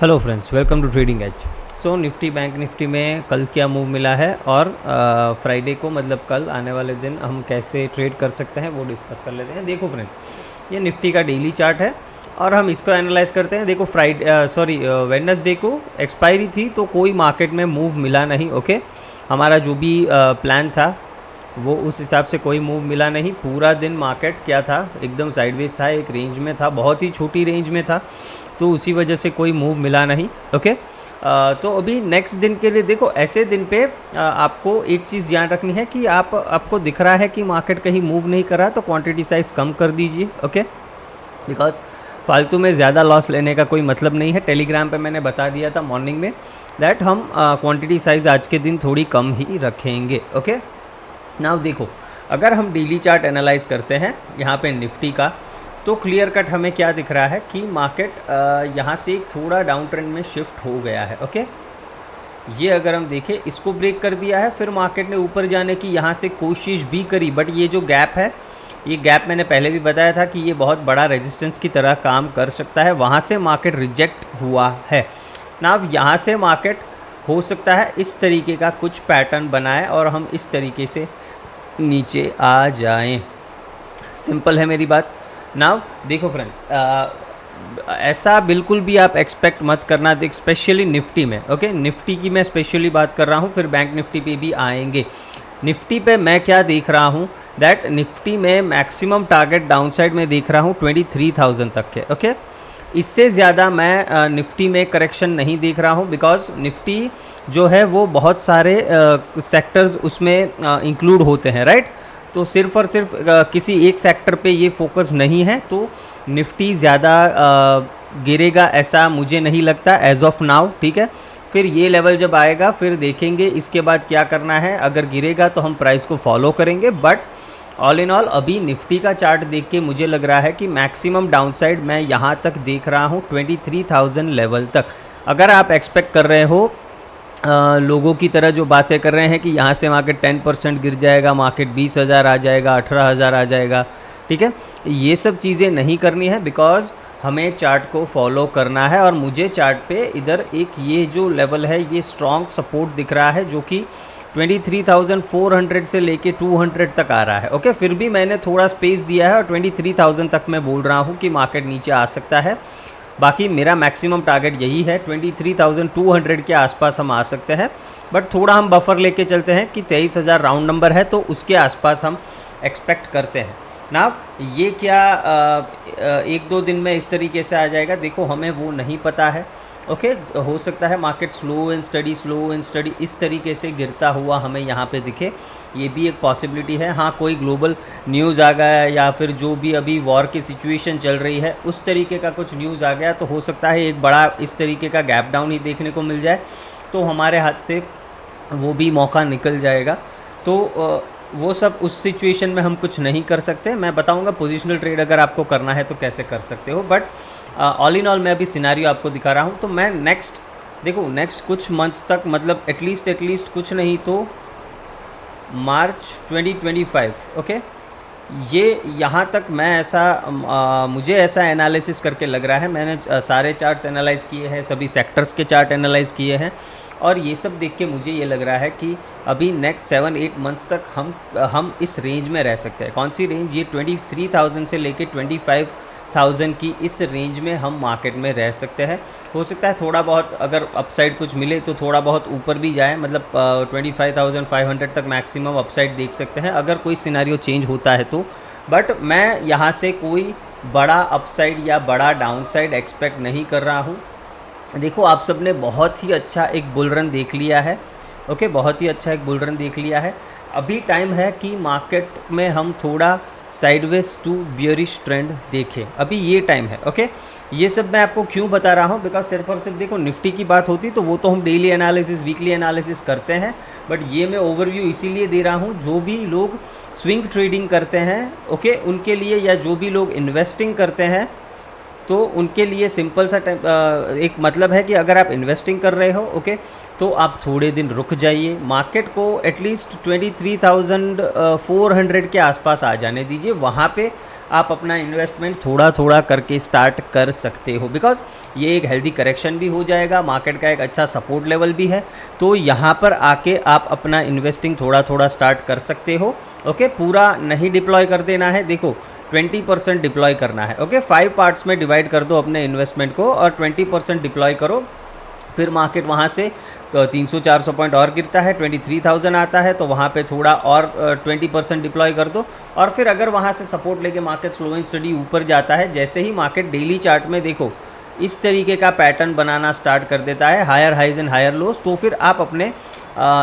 Hello friends, welcome to trading edge. So Nifty bank Nifty में कल क्या move मिला है और फ्राइडे को मतलब कल आने वाले दिन हम कैसे ट्रेड कर सकते हैं वो डिस्कस कर लेते हैं। देखो फ्रेंड्स, ये निफ्टी का डेली चार्ट है और हम इसको एनालाइज करते हैं। देखो वेडनेसडे को एक्सपायरी थी तो कोई मार्केट में मूव मिला नहीं। ओके, हमारा जो भी प्लान था वो उस हिसाब से कोई मूव मिला नहीं। पूरा दिन मार्केट क्या था, एकदम साइडवेज था, एक रेंज में था, बहुत ही छोटी रेंज में था, तो उसी वजह से कोई मूव मिला नहीं। ओके, तो अभी नेक्स्ट दिन के लिए देखो, ऐसे दिन पे आपको एक चीज़ ध्यान रखनी है कि आपको दिख रहा है कि मार्केट कहीं मूव नहीं कर रहा तो क्वांटिटी साइज़ कम कर दीजिए। ओके, बिकॉज फालतू में ज़्यादा लॉस लेने का कोई मतलब नहीं है। टेलीग्राम पे मैंने बता दिया था मॉर्निंग में दैट हम क्वांटिटी साइज़ आज के दिन थोड़ी कम ही रखेंगे। ओके, नाउ देखो, अगर हम डेली चार्ट एनालाइज करते हैं यहाँ पे निफ्टी का, तो क्लियर कट हमें क्या दिख रहा है कि मार्केट यहाँ से एक थोड़ा डाउन ट्रेंड में शिफ्ट हो गया है। ओके, ये अगर हम देखें, इसको ब्रेक कर दिया है, फिर मार्केट ने ऊपर जाने की यहाँ से कोशिश भी करी, बट ये जो गैप है, ये गैप मैंने पहले भी बताया था कि ये बहुत बड़ा रेजिस्टेंस की तरह काम कर सकता है। वहाँ से मार्केट रिजेक्ट हुआ है ना। अब यहाँ से मार्केट हो सकता है इस तरीके का कुछ पैटर्न बनाए और हम इस तरीके से नीचे आ जाएं। सिंपल है मेरी बात। नाउ देखो फ्रेंड्स, ऐसा बिल्कुल भी आप एक्सपेक्ट मत करना, देख स्पेशली निफ्टी में। ओके, निफ्टी की मैं स्पेशली बात कर रहा हूँ, फिर बैंक निफ्टी पे भी आएंगे। निफ्टी पे मैं क्या देख रहा हूँ दैट निफ्टी में मैक्सिमम टारगेट डाउनसाइड में देख रहा हूँ 23,000 तक के। ओके, इससे ज़्यादा मैं निफ्टी में करेक्शन नहीं देख रहा हूँ, बिकॉज निफ्टी जो है वो बहुत सारे सेक्टर्स उसमें इंक्लूड होते हैं, राइट। तो सिर्फ और सिर्फ किसी एक सेक्टर पे ये फोकस नहीं है, तो निफ्टी ज़्यादा गिरेगा ऐसा मुझे नहीं लगता एज ऑफ नाउ। ठीक है, फिर ये लेवल जब आएगा फिर देखेंगे इसके बाद क्या करना है। अगर गिरेगा तो हम प्राइस को फॉलो करेंगे, बट ऑल इन ऑल अभी निफ्टी का चार्ट देख के मुझे लग रहा है कि मैक्सिमम डाउनसाइड मैं यहाँ तक देख रहा हूँ 23,000 लेवल तक। अगर आप एक्सपेक्ट कर रहे हो लोगों की तरह जो बातें कर रहे हैं कि यहाँ से मार्केट 10% गिर जाएगा, मार्केट 20,000 आ जाएगा, 18,000 आ जाएगा, ठीक है, ये सब चीज़ें नहीं करनी है, बिकॉज हमें चार्ट को फॉलो करना है। और मुझे चार्ट पे इधर एक ये जो लेवल है ये स्ट्रॉन्ग सपोर्ट दिख रहा है, जो कि 23,400 से लेके 200 तक आ रहा है। ओके, फिर भी मैंने थोड़ा स्पेस दिया है और 23,000 तक मैं बोल रहा हूँ कि मार्केट नीचे आ सकता है। बाकी मेरा मैक्सिमम टारगेट यही है, 23,200 के आसपास हम आ सकते हैं, बट थोड़ा हम बफर लेके चलते हैं कि 23,000 राउंड नंबर है तो उसके आसपास हम एक्सपेक्ट करते हैं ना। ये क्या एक दो दिन में इस तरीके से आ जाएगा, देखो हमें वो नहीं पता है। ओके, हो सकता है मार्केट स्लो एंड स्टडी इस तरीके से गिरता हुआ हमें यहाँ पे दिखे, ये भी एक पॉसिबिलिटी है। हाँ, कोई ग्लोबल न्यूज़ आ गया या फिर जो भी अभी वॉर की सिचुएशन चल रही है उस तरीके का कुछ न्यूज़ आ गया तो हो सकता है एक बड़ा इस तरीके का गैप डाउन ही देखने को मिल जाए, तो हमारे हाथ से वो भी मौका निकल जाएगा। तो वो सब उस सिचुएशन में हम कुछ नहीं कर सकते। मैं बताऊंगा पोजिशनल ट्रेड अगर आपको करना है तो कैसे कर सकते हो, बट ऑल इन ऑल मैं अभी सिनारियो आपको दिखा रहा हूँ। तो मैं नेक्स्ट कुछ मंथ्स तक, मतलब एटलीस्ट कुछ नहीं तो मार्च 2025, ओके, ये यहाँ तक मैं मुझे ऐसा एनालिसिस करके लग रहा है। मैंने सारे चार्ट्स एनालाइज़ किए हैं, सभी सेक्टर्स के चार्ट एनालाइज़ किए हैं, और ये सब देख के मुझे ये लग रहा है कि अभी नेक्स्ट 7-8 मंथ्स तक हम इस रेंज में रह सकते हैं। कौन सी रेंज? ये 23,000 से लेके 25,000 की इस रेंज में हम मार्केट में रह सकते हैं। हो सकता है थोड़ा बहुत अगर अपसाइड कुछ मिले तो थोड़ा बहुत ऊपर भी जाए, मतलब 25,500 तक मैक्सिमम अपसाइड देख सकते हैं अगर कोई सिनेरियो चेंज होता है तो। बट मैं यहाँ से कोई बड़ा अपसाइड या बड़ा डाउनसाइड एक्सपेक्ट नहीं कर रहा हूँ। देखो, आप सब ने बहुत ही अच्छा एक बुल रन देख लिया है। ओके, बहुत ही अच्छा एक बुल रन देख लिया है। अभी टाइम है कि मार्केट में हम थोड़ा साइडवेज टू बियरिश ट्रेंड देखें, अभी ये टाइम है। ओके, ये सब मैं आपको क्यों बता रहा हूँ, बिकॉज सिर्फ और सिर्फ देखो निफ्टी की बात होती तो वो तो हम डेली एनालिसिस, वीकली एनालिसिस करते हैं, बट ये मैं ओवरव्यू इसीलिए दे रहा हूँ जो भी लोग स्विंग ट्रेडिंग करते हैं, ओके, उनके लिए, या जो भी लोग इन्वेस्टिंग करते हैं तो उनके लिए सिंपल सा एक मतलब है कि अगर आप इन्वेस्टिंग कर रहे हो, ओके, तो आप थोड़े दिन रुक जाइए, मार्केट को एटलीस्ट 23,400 के आसपास आ जाने दीजिए। वहाँ पे आप अपना इन्वेस्टमेंट थोड़ा थोड़ा करके स्टार्ट कर सकते हो, बिकॉज ये एक हेल्दी करेक्शन भी हो जाएगा, मार्केट का एक अच्छा सपोर्ट लेवल भी है, तो यहाँ पर आके आप अपना इन्वेस्टिंग थोड़ा थोड़ा स्टार्ट कर सकते हो। ओके, पूरा नहीं डिप्लॉय कर देना है, देखो 20% डिप्लॉय करना है। ओके, 5 पार्ट्स में डिवाइड कर दो अपने इन्वेस्टमेंट को और 20% डिप्लॉय करो। फिर मार्केट वहाँ से तो 300-400 पॉइंट और गिरता है, 23,000 आता है, तो वहाँ पे थोड़ा और 20% डिप्लॉय कर दो। और फिर अगर वहाँ से सपोर्ट लेके मार्केट स्लो एंड स्टडी ऊपर जाता है, जैसे ही मार्केट डेली चार्ट में देखो इस तरीके का पैटर्न बनाना स्टार्ट कर देता है, higher highs and higher lows, तो फिर आप अपने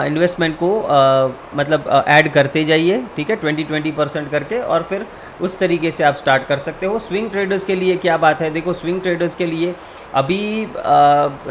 इन्वेस्टमेंट को मतलब ऐड करते जाइए, ठीक है, 20% करके, और फिर उस तरीके से आप स्टार्ट कर सकते हो। स्विंग ट्रेडर्स के लिए क्या बात है, देखो स्विंग ट्रेडर्स के लिए अभी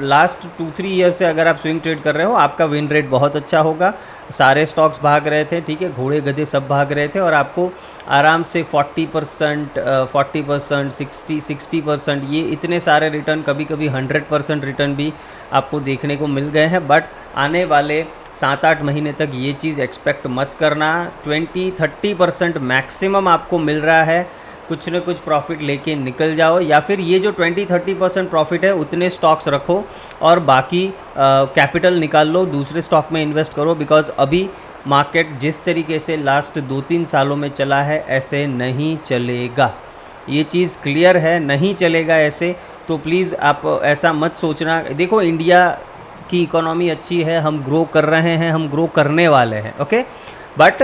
लास्ट 2-3 ईयर से अगर आप स्विंग ट्रेड कर रहे हो, आपका विन रेट बहुत अच्छा होगा। सारे स्टॉक्स भाग रहे थे, ठीक है, घोड़े गधे सब भाग रहे थे, और आपको आराम से 40%, 60% ये इतने सारे रिटर्न, कभी कभी 100% रिटर्न भी आपको देखने को मिल गए हैं। बट आने वाले 7-8 महीने तक ये चीज़ एक्सपेक्ट मत करना। 20-30% मैक्सिमम आपको मिल रहा है, कुछ न कुछ प्रॉफिट लेके निकल जाओ, या फिर ये जो 20-30% प्रॉफिट है उतने स्टॉक्स रखो और बाकी कैपिटल निकाल लो, दूसरे स्टॉक में इन्वेस्ट करो। बिकॉज अभी मार्केट जिस तरीके से लास्ट 2-3 सालों में चला है, ऐसे नहीं चलेगा, ये चीज़ क्लियर है, नहीं चलेगा ऐसे। तो प्लीज़ आप ऐसा मत सोचना। देखो इंडिया की इकोनॉमी अच्छी है, हम ग्रो कर रहे हैं, हम ग्रो करने वाले हैं, ओके, बट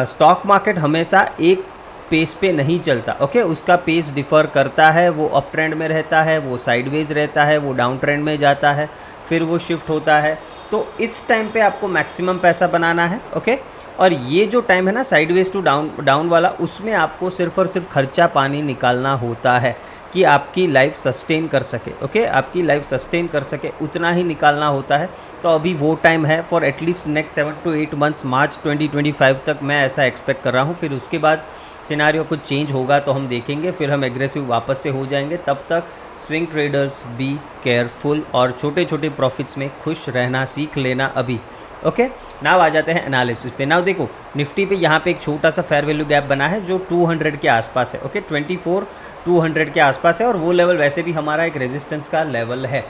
स्टॉक मार्केट हमेशा एक पेस पे नहीं चलता, ओके, उसका पेस डिफ़र करता है, वो अप ट्रेंड में रहता है, वो साइडवेज रहता है, वो डाउन ट्रेंड में जाता है, फिर वो शिफ्ट होता है। तो इस टाइम पे आपको मैक्सिमम पैसा बनाना है, ओके, और ये जो टाइम है ना साइडवेज टू डाउन वाला, उसमें आपको सिर्फ और सिर्फ खर्चा पानी निकालना होता है कि आपकी लाइफ सस्टेन कर सके, ओके, आपकी लाइफ सस्टेन कर सके, उतना ही निकालना होता है। तो अभी वो टाइम है for at least next 7 to 8 months, March 2025 तक मैं ऐसा एक्सपेक्ट कर रहा हूँ। फिर उसके बाद सिनारियो कुछ चेंज होगा तो हम देखेंगे, फिर हम एग्रेसिव वापस से हो जाएंगे। तब तक स्विंग ट्रेडर्स बी केयरफुल और छोटे छोटे प्रॉफिट्स में खुश रहना सीख लेना अभी, ओके। नाउ आ जाते हैं एनालिसिस पे। नाउ देखो निफ्टी पे यहाँ पे एक छोटा सा फेयर वैल्यू गैप बना है जो 200 के आसपास है, ओके, 24,200 के आसपास है, और वो लेवल वैसे भी हमारा एक रेजिस्टेंस का लेवल है।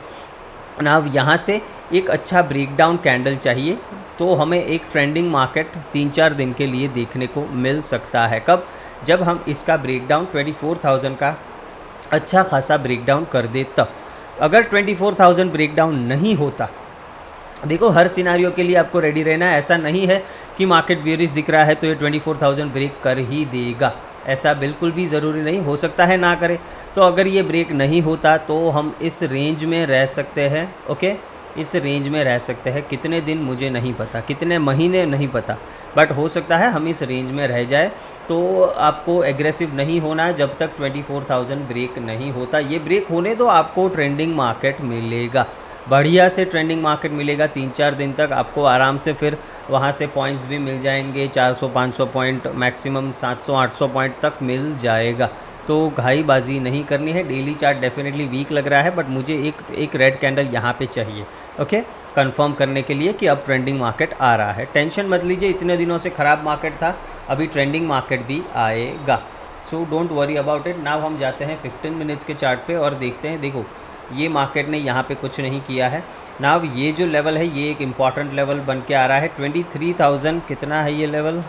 नाउ यहाँ से एक अच्छा ब्रेकडाउन कैंडल चाहिए, तो हमें एक ट्रेंडिंग मार्केट 3-4 दिन के लिए देखने को मिल सकता है। कब? जब हम इसका ब्रेकडाउन 24,000 का अच्छा खासा ब्रेकडाउन कर दे तब। अगर 24,000 ब्रेकडाउन नहीं होता, देखो हर सिनारियो के लिए आपको रेडी रहना है। ऐसा नहीं है कि मार्केट बेयरिश दिख रहा है तो ये 24,000 ब्रेक कर ही देगा, ऐसा बिल्कुल भी ज़रूरी नहीं, हो सकता है ना करे। तो अगर ये ब्रेक नहीं होता तो हम इस रेंज में रह सकते हैं, ओके, इस रेंज में रह सकते हैं। कितने दिन मुझे नहीं पता, कितने महीने नहीं पता, बट हो सकता है हम इस रेंज में रह जाए। तो आपको एग्रेसिव नहीं होना है जब तक 24,000 ब्रेक नहीं होता। ये ब्रेक होने दो, आपको ट्रेंडिंग मार्केट मिलेगा, बढ़िया से ट्रेंडिंग मार्केट मिलेगा। 3-4 दिन तक आपको आराम से फिर वहाँ से पॉइंट्स भी मिल जाएंगे, 400-500 पॉइंट, मैक्सिमम 700-800 पॉइंट तक मिल जाएगा। तो घाईबाजी नहीं करनी है। डेली चार्ट डेफिनेटली वीक लग रहा है, बट मुझे एक रेड कैंडल यहाँ पे चाहिए, ओके, कंफर्म करने के लिए कि अब ट्रेंडिंग मार्केट आ रहा है। टेंशन मत लीजिए, इतने दिनों से ख़राब मार्केट था, अभी ट्रेंडिंग मार्केट भी आएगा, so don't worry about it. Now हम जाते हैं 15 मिनट्स के चार्ट पे और देखते हैं। देखो ये मार्केट ने यहाँ पे कुछ नहीं किया है। नाउ ये जो लेवल है ये एक इम्पॉर्टेंट लेवल बन के आ रहा है। 23,000 कितना है ये लेवल?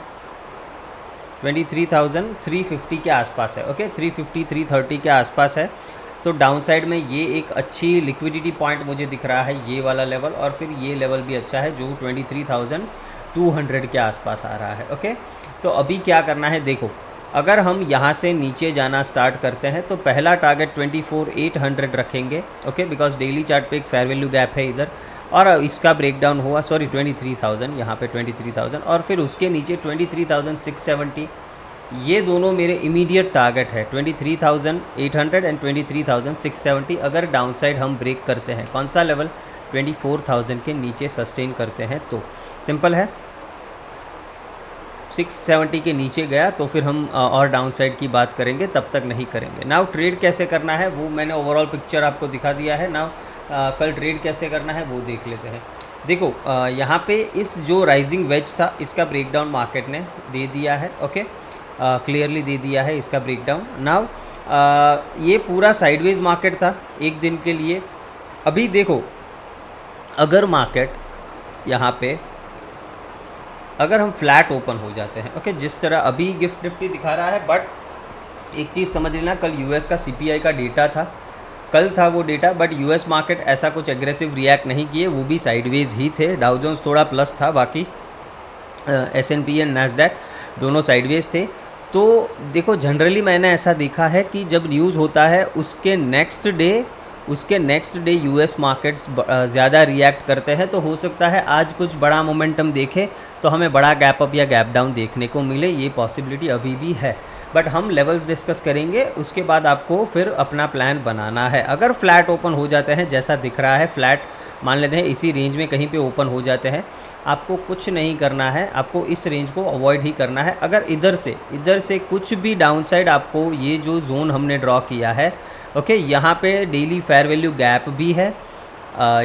23,350 के आसपास है, ओके, 350-330 के आसपास है। तो डाउन साइड में ये एक अच्छी लिक्विडिटी पॉइंट मुझे दिख रहा है, ये वाला लेवल, और फिर ये लेवल भी अच्छा है जो 23,200 के आसपास आ रहा है, ओके। तो अभी क्या करना है, देखो अगर हम यहाँ से नीचे जाना स्टार्ट करते हैं तो पहला टारगेट 24,800 रखेंगे, ओके, बिकॉज डेली चार्ट पे एक फेयर वैल्यू गैप है इधर, और इसका ब्रेकडाउन हुआ, सॉरी 23,000, यहाँ पे 23,000, और फिर उसके नीचे 23,670, ये दोनों मेरे इमीडिएट टारगेट है, 23,800 एंड 23,670। अगर डाउन साइड हम ब्रेक करते हैं, कौन सा लेवल? 24,000 के नीचे सस्टेन करते हैं तो सिंपल है, 670 के नीचे गया तो फिर हम और डाउन साइड की बात करेंगे, तब तक नहीं करेंगे। नाउ ट्रेड कैसे करना है वो मैंने ओवरऑल पिक्चर आपको दिखा दिया है। नाउ कल ट्रेड कैसे करना है वो देख लेते हैं। देखो यहाँ पे इस जो राइजिंग वेज था इसका ब्रेकडाउन मार्केट ने दे दिया है, ओके, क्लियरली दे दिया है इसका ब्रेकडाउन। नाउ ये पूरा साइडवेज मार्केट था एक दिन के लिए। अभी देखो, अगर मार्केट यहाँ पे अगर हम फ्लैट ओपन हो जाते हैं, ओके, जिस तरह अभी गिफ्ट निफ्टी दिखा रहा है, बट एक चीज़ समझ लेना, कल यूएस का सीपीआई का डेटा था, कल था वो डेटा, बट यूएस मार्केट ऐसा कुछ एग्रेसिव रिएक्ट नहीं किए, वो भी साइडवेज ही थे। डाउ जोन्स थोड़ा प्लस था, बाकी S&P एंड नैस्डैक दोनों साइडवेज थे। तो देखो, जनरली मैंने ऐसा देखा है कि जब न्यूज़ होता है उसके नेक्स्ट डे यूएस मार्केट्स ज़्यादा रिएक्ट करते हैं। तो हो सकता है आज कुछ बड़ा मोमेंटम देखे तो हमें बड़ा गैप अप या गैप डाउन देखने को मिले, ये पॉसिबिलिटी अभी भी है। बट हम लेवल्स डिस्कस करेंगे, उसके बाद आपको फिर अपना प्लान बनाना है। अगर फ्लैट ओपन हो जाते हैं, जैसा दिख रहा है फ्लैट मान लेते हैं इसी रेंज में कहीं पे ओपन हो जाते हैं, आपको कुछ नहीं करना है, आपको इस रेंज को अवॉइड ही करना है। अगर इधर से कुछ भी डाउनसाइड, आपको ये जो जोन हमने ड्रॉ किया है, ओके, यहाँ पे डेली फेयर वैल्यू गैप भी है,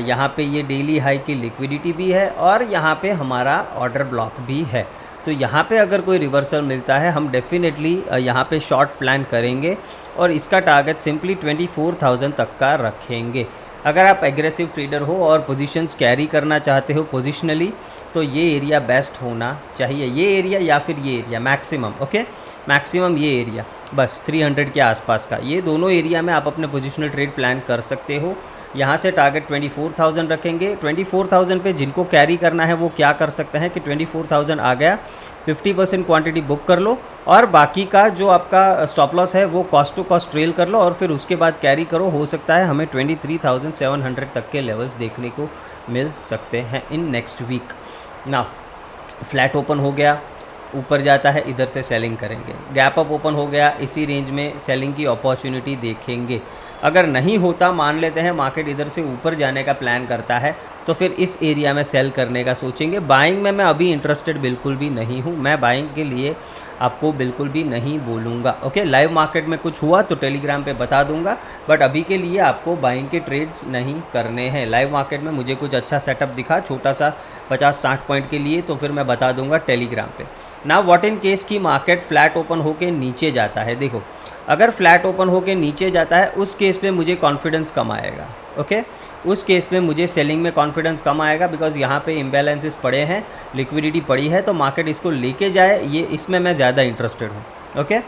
यहाँ पे ये डेली हाई की लिक्विडिटी भी है, और यहाँ पे हमारा ऑर्डर ब्लॉक भी है। तो यहाँ पे अगर कोई रिवर्सल मिलता है, हम डेफिनेटली यहाँ पे शॉर्ट प्लान करेंगे और इसका टारगेट सिंपली 24,000 तक का रखेंगे। अगर आप एग्रेसिव ट्रेडर हो और पोजीशंस कैरी करना चाहते हो पोजिशनली, तो ये एरिया बेस्ट होना चाहिए, ये एरिया या फिर ये एरिया मैक्सिमम, ओके, मैक्सिमम ये एरिया बस 300 के आसपास का, ये दोनों एरिया में आप अपने पोजिशनल ट्रेड प्लान कर सकते हो। यहाँ से टारगेट 24,000 रखेंगे। 24,000 पे जिनको कैरी करना है वो क्या कर सकते हैं कि 24,000 आ गया, 50% क्वांटिटी बुक कर लो, और बाकी का जो आपका स्टॉप लॉस है वो कॉस्ट टू कॉस्ट ट्रेल कर लो, और फिर उसके बाद कैरी करो। हो सकता है हमें 23,700 तक के लेवल्स देखने को मिल सकते हैं इन नेक्स्ट वीक। ना फ्लैट ओपन हो गया, ऊपर जाता है, इधर से सेलिंग करेंगे। गैप अप ओपन हो गया, इसी रेंज में सेलिंग की अपॉर्चुनिटी देखेंगे। अगर नहीं होता, मान लेते हैं मार्केट इधर से ऊपर जाने का प्लान करता है, तो फिर इस एरिया में सेल करने का सोचेंगे। बाइंग में मैं अभी इंटरेस्टेड बिल्कुल भी नहीं हूँ, मैं बाइंग के लिए आपको बिल्कुल भी नहीं बोलूँगा, ओके। लाइव मार्केट में कुछ हुआ तो टेलीग्राम पे बता दूंगा, बट अभी के लिए आपको बाइंग के ट्रेड्स नहीं करने हैं। लाइव मार्केट में मुझे कुछ अच्छा सेटअप दिखा छोटा सा 50-60 पॉइंट के लिए, तो फिर मैं बता दूंगा टेलीग्राम पे। ना व्हाट इन केस की मार्केट फ्लैट ओपन होके नीचे जाता है, देखो अगर फ्लैट ओपन होके नीचे जाता है, उस केस में मुझे कॉन्फिडेंस कम आएगा, ओके, उस केस में मुझे सेलिंग में कॉन्फिडेंस कम आएगा, बिकॉज यहाँ पे इम्बैलेंसेस पड़े हैं, लिक्विडिटी पड़ी है, तो मार्केट इसको लेके जाए, ये इसमें मैं ज़्यादा इंटरेस्टेड हूँ, ओके।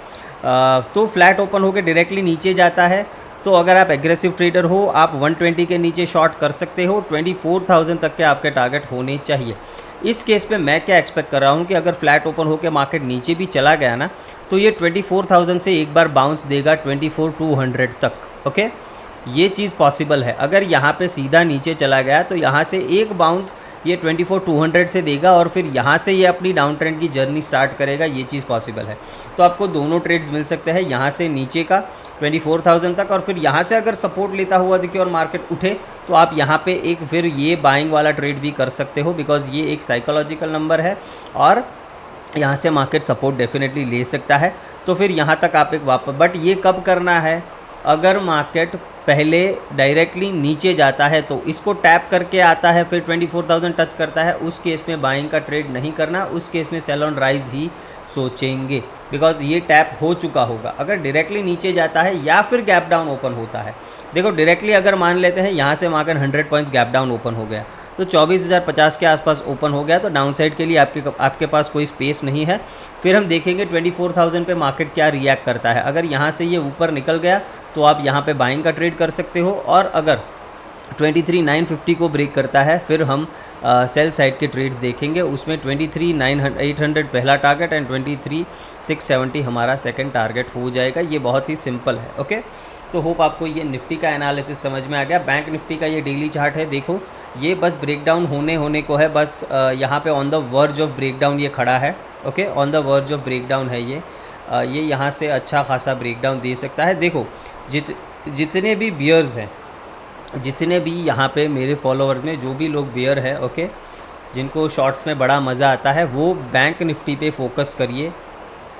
तो फ्लैट ओपन होके डायरेक्टली नीचे जाता है, तो अगर आप एग्रेसिव ट्रेडर हो, आप 120 के नीचे शॉर्ट कर सकते हो। 24,000 तक के आपके टारगेट होने चाहिए। इस केस पे मैं क्या एक्सपेक्ट कर रहा हूँ कि अगर फ्लैट ओपन होकर मार्केट नीचे भी चला गया ना, तो ये 24,000 से एक बार बाउंस देगा 24,200 तक, ओके, ये चीज़ पॉसिबल है। अगर यहाँ पे सीधा नीचे चला गया तो यहाँ से एक बाउंस ये 24,200 से देगा, और फिर यहाँ से ये अपनी डाउन ट्रेंड की जर्नी स्टार्ट करेगा, ये चीज़ पॉसिबल है। तो आपको दोनों ट्रेड्स मिल सकते हैं, यहाँ से नीचे का 24,000 तक, और फिर यहाँ से अगर सपोर्ट लेता हुआ दिखे और मार्केट उठे, तो आप यहाँ पे एक फिर ये बाइंग वाला ट्रेड भी कर सकते हो, बिकॉज ये एक साइकोलॉजिकल नंबर है, और यहाँ से मार्केट सपोर्ट डेफिनेटली ले सकता है। तो फिर यहाँ तक आप एक वापस, बट ये कब करना है, अगर मार्केट पहले डायरेक्टली नीचे जाता है तो इसको टैप करके आता है, फिर 24,000 टच करता है, उस केस में बाइंग का ट्रेड नहीं करना, उस केस में सेल ऑन राइज ही सोचेंगे, बिकॉज ये टैप हो चुका होगा। अगर डायरेक्टली नीचे जाता है या फिर गैप डाउन ओपन होता है, देखो डायरेक्टली अगर मान लेते हैं यहाँ से market 100 points gap down open हो गया, तो 24,050 के आसपास ओपन हो गया, तो डाउन साइड के लिए आपके पास कोई स्पेस नहीं है। फिर हम देखेंगे 24,000 पे मार्केट क्या रिएक्ट करता है। अगर यहाँ से ये ऊपर निकल गया तो आप यहाँ पे बाइंग का ट्रेड कर सकते हो, और अगर 23,950 को ब्रेक करता है, फिर हम सेल साइड के ट्रेड्स देखेंगे। उसमें 23,800 पहला टारगेट एंड 23,670 हमारा सेकंड टारगेट हो जाएगा। ये बहुत ही सिंपल है, ओके। तो होप आपको ये निफ्टी का एनालिसिस समझ में आ गया। बैंक निफ्टी का ये डेली चार्ट है, देखो ये बस ब्रेकडाउन होने को है, बस यहाँ पे on the verge of breakdown ये खड़ा है, okay, on the verge of breakdown है ये यहाँ से अच्छा खासा ब्रेकडाउन दे सकता है। देखो जितने भी बियर्स हैं, जितने भी यहाँ पे मेरे फॉलोअर्स में जो भी लोग बियर है, ओके, जिनको शॉर्ट्स में बड़ा मज़ा आता है, वो बैंक निफ्टी पे फोकस करिए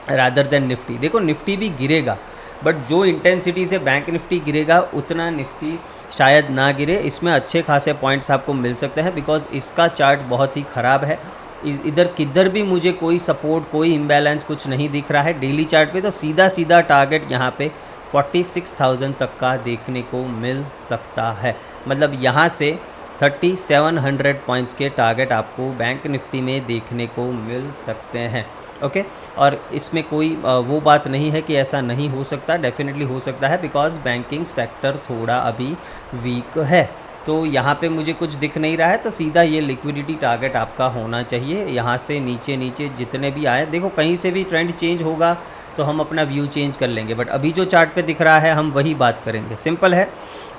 रादर देन निफ्टी। देखो निफ्टी भी गिरेगा, बट जो इंटेंसिटी से बैंक निफ्टी गिरेगा उतना निफ्टी शायद ना गिरे। इसमें अच्छे खासे पॉइंट्स आपको मिल सकते हैं, बिकॉज इसका चार्ट बहुत ही ख़राब है, इधर किधर भी मुझे कोई सपोर्ट, कोई इम्बैलेंस कुछ नहीं दिख रहा है डेली चार्ट पे। तो सीधा सीधा टारगेट यहाँ पे 46,000 तक का देखने को मिल सकता है। मतलब यहाँ से 3700 पॉइंट्स के टारगेट आपको बैंक निफ्टी में देखने को मिल सकते हैं। ओके, और इसमें कोई वो बात नहीं है कि ऐसा नहीं हो सकता, डेफिनेटली हो सकता है, बिकॉज बैंकिंग सेक्टर थोड़ा अभी वीक है। तो यहाँ पे मुझे कुछ दिख नहीं रहा है, तो सीधा ये लिक्विडिटी टारगेट आपका होना चाहिए। यहाँ से नीचे नीचे जितने भी आए, देखो कहीं से भी ट्रेंड चेंज होगा तो हम अपना व्यू चेंज कर लेंगे, बट अभी जो चार्ट पे दिख रहा है हम वही बात करेंगे। सिंपल है।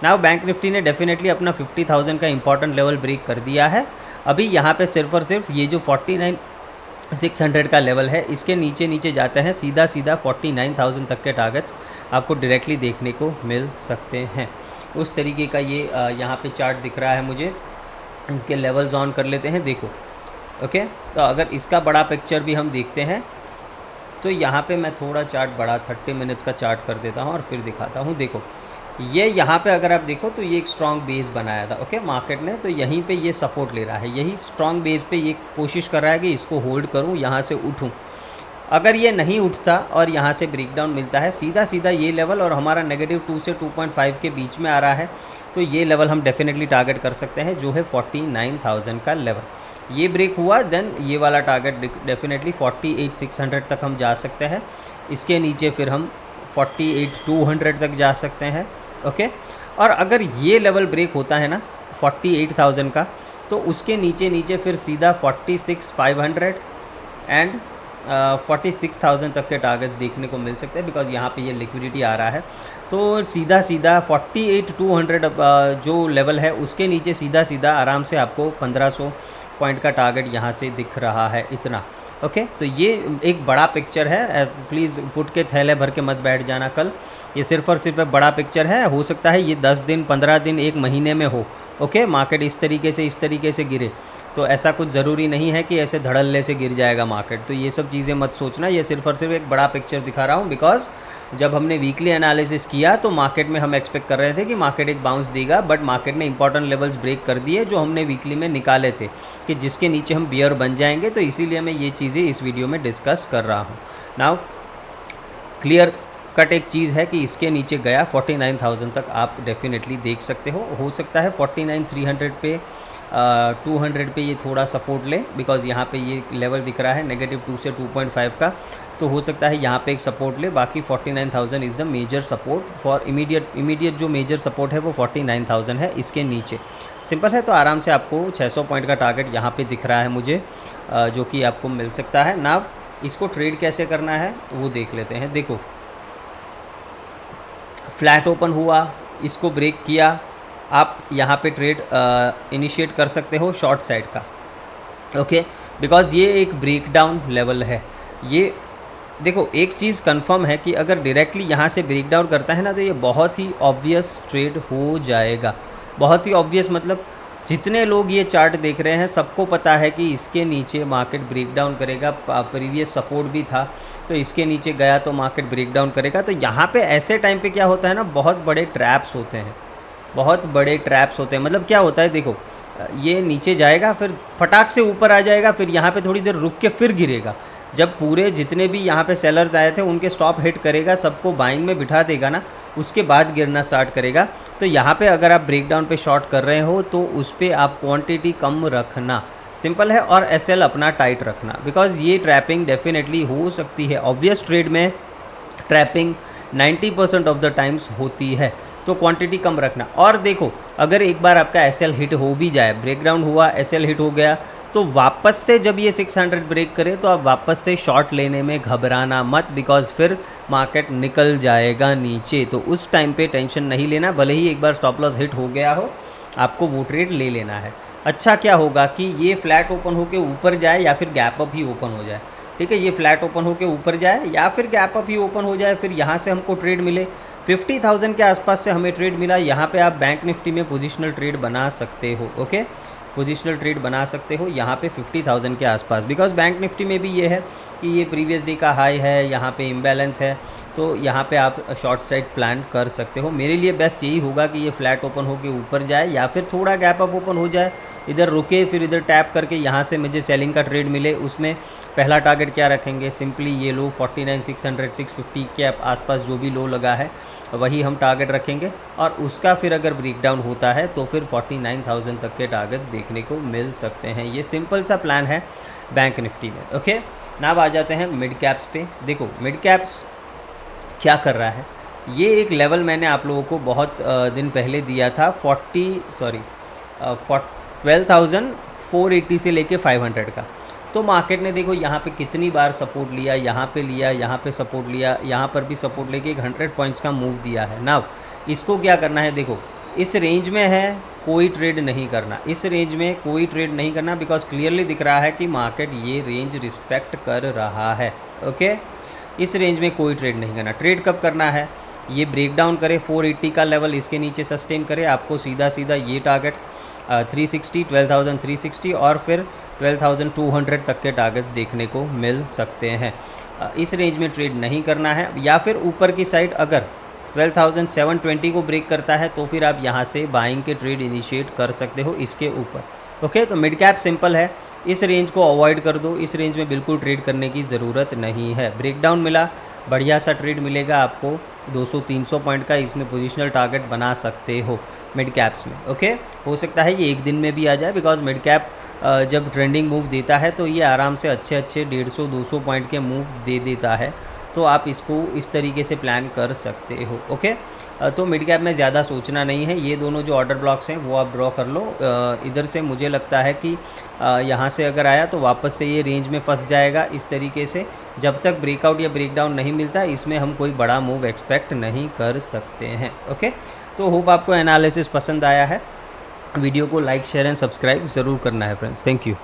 नाउ बैंक निफ्टी ने डेफिनेटली अपना 50,000 का इंपॉर्टेंट लेवल ब्रेक कर दिया है। अभी यहाँ पे सिर्फ और सिर्फ ये जो 49,600 का लेवल है, इसके नीचे नीचे जाते हैं, सीधा सीधा 49,000 तक के टारगेट्स आपको डायरेक्टली देखने को मिल सकते हैं। उस तरीके का ये यहाँ पे चार्ट दिख रहा है मुझे। इनके लेवल्स ऑन कर लेते हैं, देखो। ओके, तो अगर इसका बड़ा पिक्चर भी हम देखते हैं तो यहाँ पे मैं थोड़ा चार्ट बड़ा 30 मिनट्स का चार्ट कर देता हूँ और फिर दिखाता हूँ। देखो ये यहाँ पे अगर आप देखो तो ये एक स्ट्रॉन्ग बेस बनाया था, ओके, मार्केट ने। तो यहीं पे ये सपोर्ट ले रहा है, यही स्ट्रॉन्ग बेस पे ये कोशिश कर रहा है कि इसको होल्ड करूँ, यहाँ से उठूँ। अगर ये नहीं उठता और यहाँ से ब्रेकडाउन मिलता है, सीधा सीधा ये लेवल और हमारा -2 से 2.5 के बीच में आ रहा है, तो ये लेवल हम डेफिनेटली टारगेट कर सकते हैं, जो है 49,000 का लेवल। ये ब्रेक हुआ देन ये वाला टारगेट डेफिनेटली 48,600 तक हम जा सकते हैं। इसके नीचे फिर हम 48,200 तक जा सकते हैं। ओके, और अगर ये लेवल ब्रेक होता है ना 48,000 का, तो उसके नीचे नीचे फिर सीधा 46,500 एंड 46,000 तक के टारगेट्स देखने को मिल सकते हैं, बिकॉज यहाँ पे ये लिक्विडिटी आ रहा है। तो सीधा सीधा 48,200 जो लेवल है उसके नीचे सीधा सीधा आराम से आपको 1500 पॉइंट का टारगेट यहाँ से दिख रहा है, इतना। ओके, तो ये एक बड़ा पिक्चर है। एज प्लीज़ पुट के थैले भर के मत बैठ जाना कल। ये सिर्फ और सिर्फ एक बड़ा पिक्चर है। हो सकता है ये 10 दिन, 15 दिन, 1 महीने में हो। ओके, मार्केट इस तरीके से गिरे, तो ऐसा कुछ ज़रूरी नहीं है कि ऐसे धड़ल्ले से गिर जाएगा मार्केट। तो ये सब चीज़ें मत सोचना। ये सिर्फ और सिर्फ एक बड़ा पिक्चर दिखा रहा हूँ, बिकॉज जब हमने वीकली एनालिसिस किया तो मार्केट में हम एक्सपेक्ट कर रहे थे कि मार्केट एक बाउंस देगा, बट मार्केट ने इंपॉर्टेंट लेवल्स ब्रेक कर दिए जो हमने वीकली में निकाले थे कि जिसके नीचे हम बियर बन जाएंगे। तो इसीलिए मैं ये चीज़ें इस वीडियो में डिस्कस कर रहा हूँ। नाउ क्लियर कट एक चीज़ है कि इसके नीचे गया 49,000 तक आप डेफिनेटली देख सकते हो सकता है 49,300 पे 200 पे ये थोड़ा सपोर्ट ले, बिकॉज यहाँ पे ये लेवल दिख रहा है -2 से 2.5 का, तो हो सकता है यहाँ पे एक सपोर्ट ले। बाकी 49,000 is the major support for immediate जो मेजर सपोर्ट है वो 49,000 है, इसके नीचे। सिंपल है। तो आराम से आपको 600 पॉइंट का टारगेट यहाँ पे दिख रहा है मुझे, जो कि आपको मिल सकता है। नाउ इसको ट्रेड कैसे करना है वो देख लेते हैं। देखो फ्लैट ओपन हुआ, इसको ब्रेक किया, आप यहाँ पे ट्रेड इनिशिएट कर सकते हो शॉर्ट साइड का। ओके, बिकॉज ये एक ब्रेकडाउन लेवल है। ये देखो एक चीज़ कंफर्म है कि अगर डायरेक्टली यहाँ से ब्रेकडाउन करता है ना, तो ये बहुत ही ऑब्वियस ट्रेड हो जाएगा। बहुत ही ऑब्वियस मतलब जितने लोग ये चार्ट देख रहे हैं सबको पता है कि इसके नीचे मार्केट ब्रेकडाउन करेगा। प्रीवियस सपोर्ट भी था, तो इसके नीचे गया तो मार्केट ब्रेकडाउन करेगा। तो यहाँ पे ऐसे टाइम पे क्या होता है ना, बहुत बड़े ट्रैप्स होते हैं, बहुत बड़े ट्रैप्स होते हैं। मतलब क्या होता है, देखो ये नीचे जाएगा, फिर फटाक से ऊपर आ जाएगा, फिर यहाँ पे थोड़ी देर रुक के फिर गिरेगा। जब पूरे जितने भी यहाँ पे सेलर्स आए थे उनके स्टॉप हिट करेगा, सबको बाइंग में बिठा देगा ना, उसके बाद गिरना स्टार्ट करेगा। तो यहाँ पे अगर आप ब्रेकडाउन पे शॉर्ट कर रहे हो तो उस पर आप क्वांटिटी कम रखना, सिंपल है, और एसएल अपना टाइट रखना, बिकॉज ये ट्रैपिंग डेफिनेटली हो सकती है। ऑब्वियस ट्रेड में ट्रैपिंग 90% ऑफ द टाइम्स होती है, तो क्वांटिटी कम रखना। और देखो अगर एक बार आपका एसएल हिट हो भी जाए, ब्रेकडाउन हुआ, एसएल हिट हो गया, तो वापस से जब ये 600 ब्रेक करे तो आप वापस से शॉर्ट लेने में घबराना मत, बिकॉज फिर मार्केट निकल जाएगा नीचे। तो उस टाइम पे टेंशन नहीं लेना, भले ही एक बार स्टॉप लॉस हिट हो गया हो, आपको वो ट्रेड ले लेना है। अच्छा क्या होगा कि ये फ्लैट ओपन होके ऊपर जाए या फिर गैप अप ही ओपन हो जाए, ठीक है। ये फ्लैट ओपन होके ऊपर जाए या फिर गैप अप ही ओपन हो जाए, फिर यहाँ से हमको ट्रेड मिले 50,000 के आसपास से हमें ट्रेड मिला। यहाँ पे आप बैंक निफ्टी में पोजिशनल ट्रेड बना सकते हो। ओके, पोजिशनल ट्रेड बना सकते हो यहाँ पे 50,000 के आसपास, बिकॉज बैंक निफ्टी में भी ये है कि ये प्रीवियस डे का हाई है, यहाँ पे इम्बैलेंस है, तो यहाँ पे आप शॉर्ट साइड प्लान कर सकते हो। मेरे लिए बेस्ट यही होगा कि ये फ्लैट ओपन होके ऊपर जाए या फिर थोड़ा गैप अप ओपन हो जाए, इधर रुके फिर इधर टैप करके यहाँ से मुझे सेलिंग का ट्रेड मिले। उसमें पहला टारगेट क्या रखेंगे, सिंपली ये लो 49,600 650 के आसपास जो भी लो लगा है वही हम टारगेट रखेंगे, और उसका फिर अगर ब्रेकडाउन होता है तो फिर 49,000 तक के टारगेट्स देखने को मिल सकते हैं। ये सिंपल सा प्लान है बैंक निफ्टी में। ओके, नाउ आ जाते हैं मिड कैप्स पे। देखो मिड कैप्स क्या कर रहा है, ये एक लेवल मैंने आप लोगों को बहुत दिन पहले दिया था 12,480 से लेके 500 का। तो मार्केट ने देखो यहाँ पे कितनी बार सपोर्ट लिया, यहाँ पे लिया, यहाँ पे सपोर्ट लिया, यहाँ पर भी सपोर्ट लेके एक 100 पॉइंट्स का मूव दिया है। नाउ इसको क्या करना है, देखो इस रेंज में है कोई ट्रेड नहीं करना, इस रेंज में कोई ट्रेड नहीं करना, बिकॉज क्लियरली दिख रहा है कि मार्केट ये रेंज रिस्पेक्ट कर रहा है। ओके, इस रेंज में कोई ट्रेड नहीं करना। ट्रेड कब करना है, ये ब्रेक डाउन करे 480 का लेवल, इसके नीचे सस्टेन करे, आपको सीधा सीधा ये टारगेट 360 12,360 और फिर 12,200 तक के टारगेट्स देखने को मिल सकते हैं। इस रेंज में ट्रेड नहीं करना है, या फिर ऊपर की साइड अगर 12,720 को ब्रेक करता है तो फिर आप यहाँ से बाइंग के ट्रेड इनिशिएट कर सकते हो इसके ऊपर। ओके, तो मिड कैप सिंपल है, इस रेंज को अवॉइड कर दो, इस रेंज में बिल्कुल ट्रेड करने की ज़रूरत नहीं है। ब्रेकडाउन मिला, बढ़िया सा ट्रेड मिलेगा आपको 200-300 पॉइंट का, इसमें पोजिशनल टारगेट बना सकते हो मिड कैप्स में। ओके, हो सकता है ये एक दिन में भी आ जाए, बिकॉज मिड कैप जब ट्रेंडिंग मूव देता है तो ये आराम से अच्छे 150-200 पॉइंट के मूव दे देता है, तो आप इसको इस तरीके से प्लान कर सकते हो। ओके, तो मिड कैप में ज़्यादा सोचना नहीं है, ये दोनों जो ऑर्डर ब्लॉक्स हैं वो आप ड्रॉ कर लो। इधर से मुझे लगता है कि यहाँ से अगर आया तो वापस से ये रेंज में फंस जाएगा इस तरीके से। जब तक ब्रेकआउट या ब्रेकडाउन नहीं मिलता इसमें हम कोई बड़ा मूव एक्सपेक्ट नहीं कर सकते हैं। ओके, तो होप आपको एनालिसिस पसंद आया है। वीडियो को लाइक शेयर एंड सब्सक्राइब ज़रूर करना है फ्रेंड्स। Thank you.